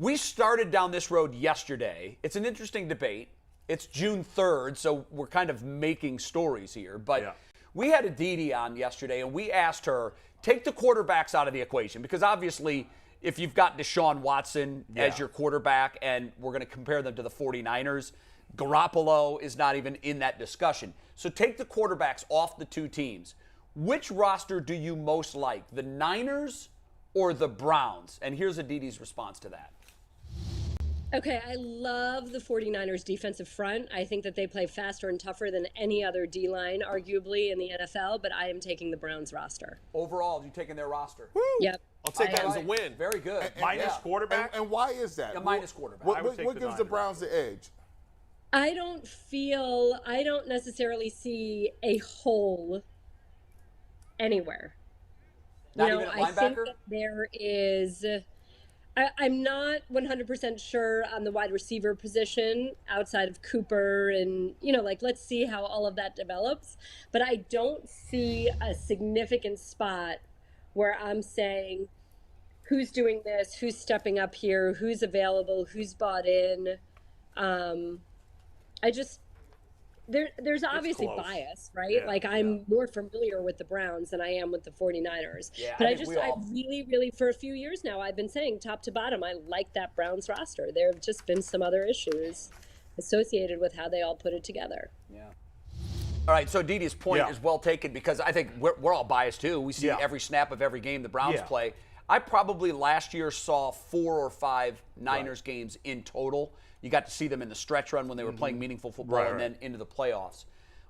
We started down this road yesterday. It's an interesting debate. It's June 3rd, so we're kind of making stories here. But we had Aditi on yesterday, and we asked her, take the quarterbacks out of the equation, because obviously if you've got Deshaun Watson as your quarterback and we're going to compare them to the 49ers, Garoppolo is not even in that discussion. So take the quarterbacks off the two teams. Which roster do you most like, the Niners or the Browns? And here's Aditi's response to that. Okay, I love the 49ers defensive front. I think that they play faster and tougher than any other D-line, arguably, in the NFL, but I am taking the Browns roster. Overall, you taking their roster? Woo. Yep. I'll take that as a win. Very good. Minus quarterback? And why is that? A minus quarterback. What gives the Browns the edge? I don't necessarily see a hole anywhere. Not even a linebacker? I think that there is... I'm not 100% sure on the wide receiver position outside of Cooper and, let's see how all of that develops. But I don't see a significant spot where I'm saying who's doing this, who's stepping up here, who's available, who's bought in. There's obviously bias, right? Yeah, I'm more familiar with the Browns than I am with the 49ers. Yeah, but I really, for a few years now, I've been saying top to bottom, I like that Browns roster. There have just been some other issues associated with how they all put it together. Yeah. All right, so Aditi's point is well taken, because I think we're all biased too. We see every snap of every game the Browns play. I probably last year saw 4 or 5 Niners games in total. You got to see them in the stretch run when they were playing meaningful football and then into the playoffs.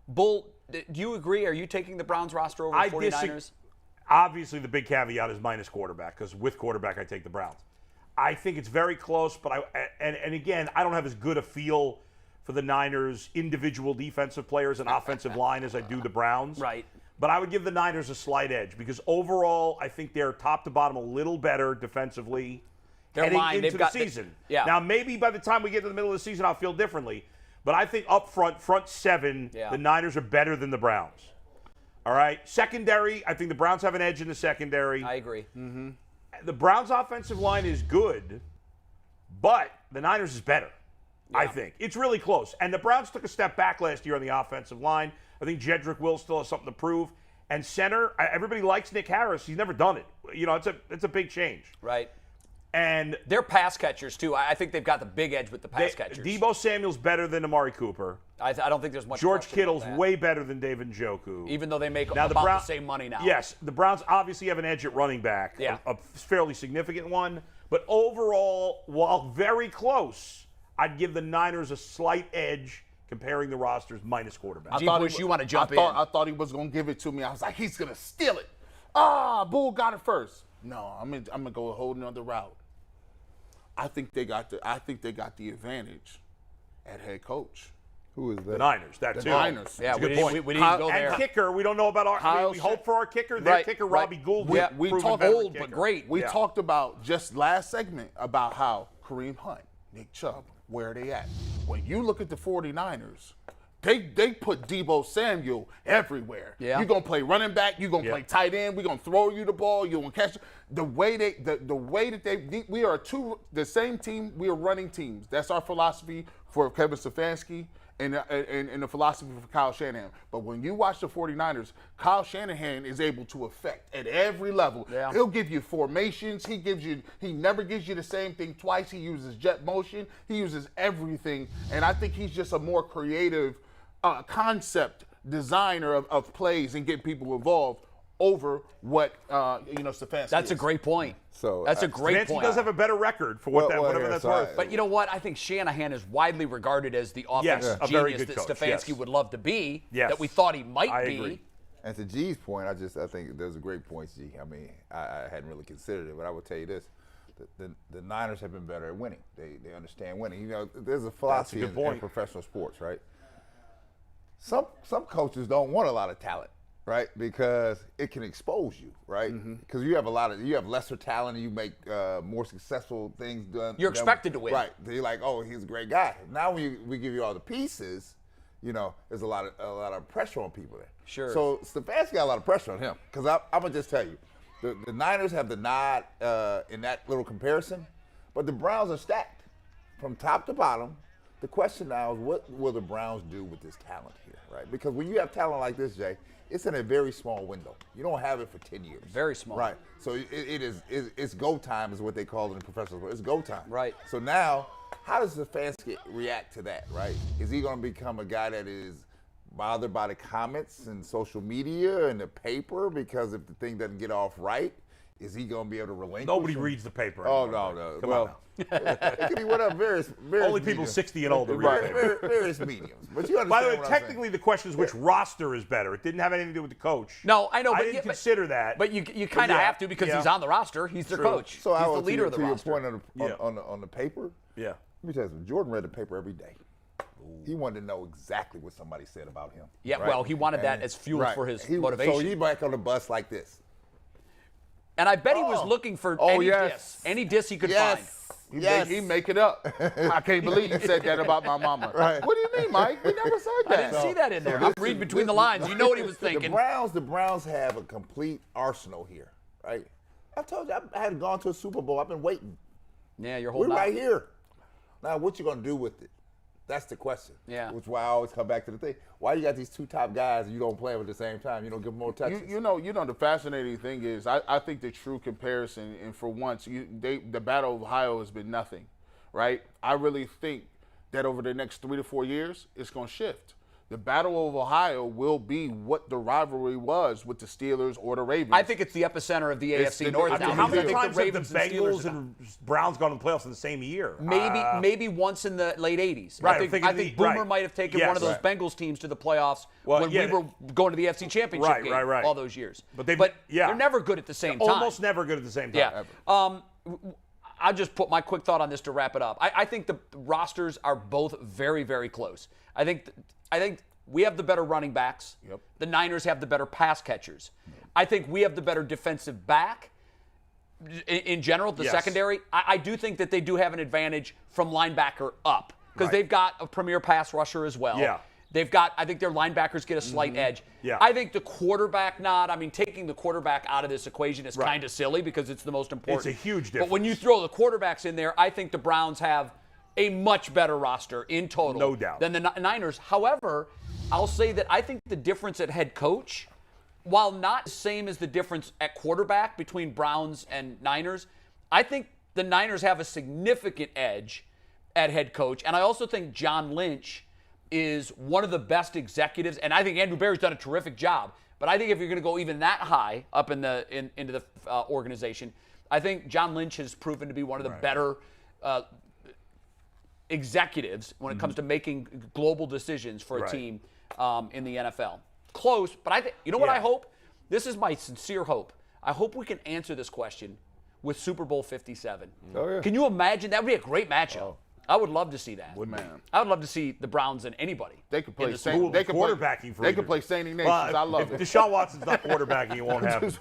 Bull, do you agree? Are you taking the Browns roster over the 49ers? Obviously, the big caveat is minus quarterback, because with quarterback, I take the Browns. I think it's very close, but again, I don't have as good a feel for the Niners' individual defensive players and offensive line as I do the Browns. Right. But I would give the Niners a slight edge, because overall, I think they're top to bottom a little better defensively heading into the season. Now, maybe by the time we get to the middle of the season, I'll feel differently. But I think up front 7, the Niners are better than the Browns. All right? Secondary, I think the Browns have an edge in the secondary. I agree. Mm-hmm. The Browns' offensive line is good, but the Niners is better, I think. It's really close. And the Browns took a step back last year on the offensive line. I think Jedrick Will still has something to prove. And center, everybody likes Nick Harris. He's never done it. It's a big change. Right. And they're pass catchers, too. I think they've got the big edge with the pass catchers. Deebo Samuel's better than Amari Cooper. I don't think there's much George Kittle's way better than David Njoku. Even though they make about the same money now. Yes, the Browns obviously have an edge at running back, a fairly significant one. But overall, while very close, I'd give the Niners a slight edge comparing the rosters minus quarterback. You want to jump in. I thought he was going to give it to me. I was like, he's going to steal it. Bull got it first. No, I'm gonna go a whole nother route. I think they got the advantage at head coach. Who is that? The Niners. That the too. Niners. Yeah, we didn't go there. And kicker, we don't know about our. We hope for our kicker. Their kicker, Robbie Gould. We talked old but great. We talked about just last segment about how Kareem Hunt, Nick Chubb, where are they at? When you look at the 49ers, they put Deebo Samuel everywhere. Yeah. You're going to play running back. You're going to play tight end. We're going to throw you the ball. You're going to catch it. The way that we are the same team. We are running teams. That's our philosophy for Kevin Stefanski and the philosophy for Kyle Shanahan. But when you watch the 49ers, Kyle Shanahan is able to affect at every level. Yeah. He'll give you formations. He never gives you the same thing twice. He uses jet motion. He uses everything. And I think he's just a more creative concept designer of plays and get people involved over what Stefanski. That's a great point. So that's a great point. Stefanski does have a better record for whatever that's worth. But you know what? I think Shanahan is widely regarded as the offensive genius that Stefanski would love to be. Yes. That we thought he might be. Agree. And to G's point, I think there's a great point, G. I mean, I hadn't really considered it, but I would tell you this. The Niners have been better at winning. They understand winning. There's a philosophy in professional sports, right? Some coaches don't want a lot of talent, right? Because it can expose you, right? Because you have lesser talent and you make more successful things done. You're expected to win. Right. You're like, oh, he's a great guy. Now when we give you all the pieces, there's a lot of pressure on people there. Sure. So Stefanski got a lot of pressure on him. Because I'm going to just tell you, the Niners have the nod in that little comparison But the Browns are stacked from top to bottom. The question now is, what will the Browns do with this talent here, right? Because when you have talent like this, Jay, it's in a very small window. You don't have it for 10 years. Very small. Right. So it's go time is what they call it in professional sport. It's go time. Right. So now, how does Stefanski react to that, right? Is he going to become a guy that is bothered by the comments and social media and the paper because if the thing doesn't get off right, is he going to be able to relinquish? Nobody reads the paper Oh, anymore. no. Come well, on now. it could be whatever, various Only people mediums. 60 and older read Right, the paper. various mediums. But you understand By the way, what I'm technically saying. the question is which roster is better. It didn't have anything to do with the coach. No, I know. I But didn't consider that. But you kind of yeah, have to because he's on the roster. He's their True. coach. So he's I the leader of the to roster. your point on the paper, Yeah. let me tell you something. Jordan read the paper every day. He wanted to know exactly what somebody said about him. Yeah, right? well, he wanted that as fuel right. for his So motivation. he back on the bus like this. And I bet he was looking for any diss he could find. He make it up. I can't believe you said that about my mama. Right. What do you mean, Mike? We never said I that. didn't see that in there. I'm reading between the lines. You know what he was thinking. The Browns have a complete arsenal here, right? I told you I hadn't gone to a Super Bowl. I've been waiting. Yeah, you're We're holding right out. here. Now, what you gonna do with it? That's the question. Yeah. Which is why I always come back to the thing. Why you got these two top guys and you don't play them at the same time? You don't give them more touches. You know, the fascinating thing is, I think the true comparison, and for once, the Battle of Ohio has been nothing, right? I really think that over the next 3 to 4 years, it's going to shift. The Battle of Ohio will be what the rivalry was with the Steelers or the Ravens. I think it's the epicenter of the AFC North now. How many I think times the have the Ravens and Steelers Bengals and Browns gone to the playoffs in the same year? Maybe once in the late 80s. Right, I think Boomer might have taken one of those Bengals teams to the playoffs when we were going to the AFC Championship game all those years. But they're never good at the same time. Almost never good at the same time. Yeah. I'll just put my quick thought on this to wrap it up. I think the rosters are both very, very close. I think we have the better running backs. Yep. The Niners have the better pass catchers. I think we have the better defensive back in general, the secondary. I do think that they do have an advantage from linebacker up because they've got a premier pass rusher as well. Yeah. I think their linebackers get a slight edge. Yeah. I think the quarterback taking the quarterback out of this equation is kind of silly because it's the most important. It's a huge difference. But when you throw the quarterbacks in there, I think the Browns have a much better roster in total No doubt. than the Niners. However, I'll say that I think the difference at head coach, while not the same as the difference at quarterback between Browns and Niners, I think the Niners have a significant edge at head coach. And I also think John Lynch is one of the best executives, and I think Andrew Berry's done a terrific job. But I think if you're going to go even that high up into the organization, I think John Lynch has proven to be one of the better executives when it comes to making global decisions for a team in the NFL. Close, but I think, you know what I hope? This is my sincere hope. I hope we can answer this question with Super Bowl 57. Oh, yeah. Can you imagine? That would be a great matchup. Oh. I would love to see that. I would love to see the Browns and anybody. They could play They could quarterbacking. for They either. could play Sainting Nations. I love if it. Deshaun Watson's not quarterbacking, it won't happen.